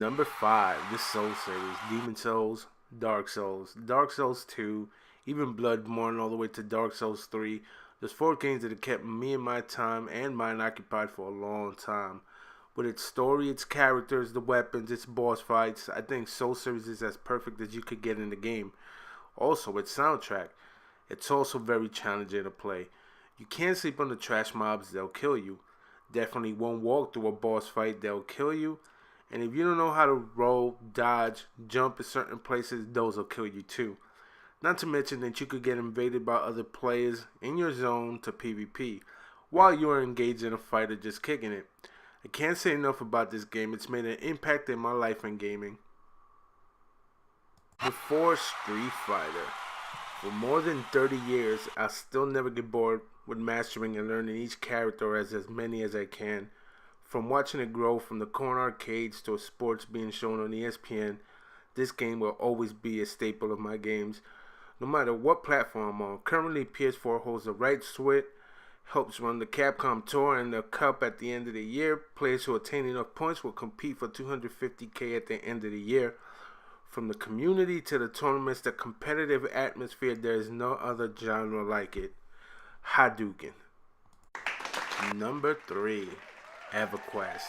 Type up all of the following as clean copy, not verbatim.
Number 5, the Soul series. Demon Souls, Dark Souls, Dark Souls 2, even Bloodborne all the way to Dark Souls 3. There's 4 games that have kept me and my time and mine occupied for a long time. With its story, its characters, the weapons, its boss fights, I think Soul series is as perfect as you could get in the game. Also, its soundtrack. It's also very challenging to play. You can't sleep on the trash mobs, they'll kill you. Definitely won't walk through a boss fight, they'll kill you. And if you don't know how to roll, dodge, jump in certain places, those will kill you too. Not to mention that you could get invaded by other players in your zone to PvP while you are engaged in a fight or just kicking it. I can't say enough about this game. It's made an impact in my life in gaming. Before Street Fighter. For more than 30 years, I still never get bored with mastering and learning each character as many as I can. From watching it grow from the corner arcades to sports being shown on ESPN, this game will always be a staple of my games, no matter what platform I'm on. Currently, PS4 holds the right to it, helps run the Capcom Tour and the Cup at the end of the year. Players who attain enough points will compete for $250K at the end of the year. From the community to the tournaments, the competitive atmosphere, there is no other genre like it. Hadouken. Number 3. EverQuest.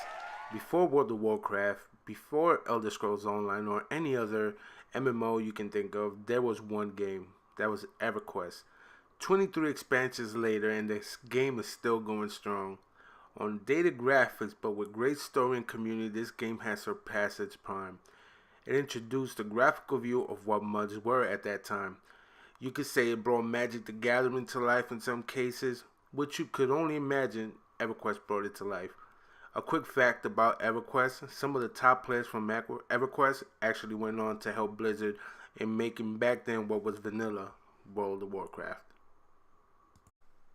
Before World of Warcraft, before Elder Scrolls Online, or any other MMO you can think of, there was one game. That was EverQuest. 23 expansions later, and this game is still going strong. On dated graphics, but with great story and community, this game has surpassed its prime. It introduced a graphical view of what MUDs were at that time. You could say it brought Magic the Gathering to life in some cases, which you could only imagine EverQuest brought it to life. A quick fact about EverQuest, some of the top players from EverQuest actually went on to help Blizzard in making back then what was vanilla World of Warcraft.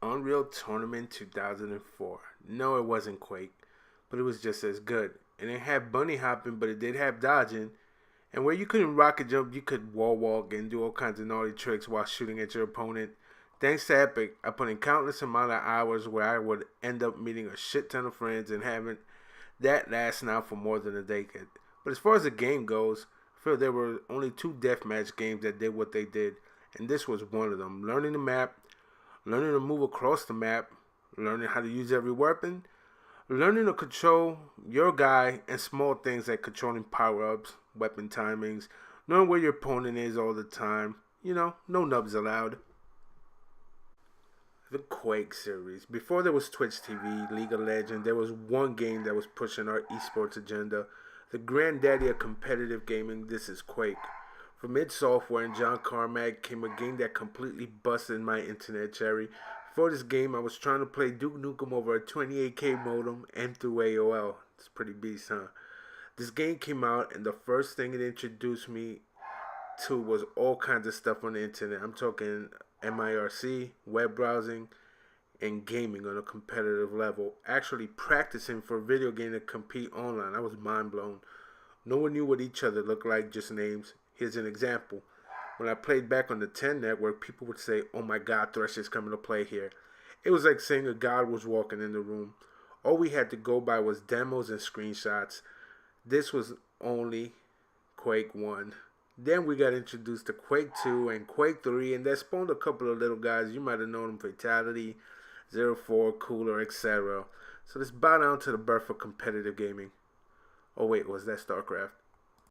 Unreal Tournament 2004. No, it wasn't Quake, but it was just as good. It didn't have bunny hopping, but it did have dodging. And where you couldn't rocket jump, you could wall walk and do all kinds of naughty tricks while shooting at your opponent. Thanks to Epic, I put in countless amount of hours where I would end up meeting a shit ton of friends and having that last now for more than a decade. But as far as the game goes, I feel there were only 2 deathmatch games that did what they did, and this was one of them. Learning the map, learning to move across the map, learning how to use every weapon, learning to control your guy, and small things like controlling power-ups, weapon timings, knowing where your opponent is all the time. You know, no nubs allowed. The Quake series. Before there was Twitch TV, League of Legends, there was one game that was pushing our esports agenda. The granddaddy of competitive gaming, this is Quake. From id Software and John Carmack came a game that completely busted my internet cherry. For this game, I was trying to play Duke Nukem over a 28K modem and through AOL. It's pretty beast, huh? This game came out, and the first thing it introduced me to was all kinds of stuff on the internet. I'm talking MIRC, web browsing, and gaming on a competitive level. Actually practicing for a video game to compete online. I was mind blown. No one knew what each other looked like, just names. Here's an example. When I played back on the 10 network, people would say, "Oh my god, Thresh is coming to play here." It was like saying a god was walking in the room. All we had to go by was demos and screenshots. This was only Quake 1. Then we got introduced to Quake 2 and Quake 3, and that spawned a couple of little guys. You might have known them: Fatality, 04, Cooler, etc. So let's bow down to the birth of competitive gaming. Oh wait, was that StarCraft?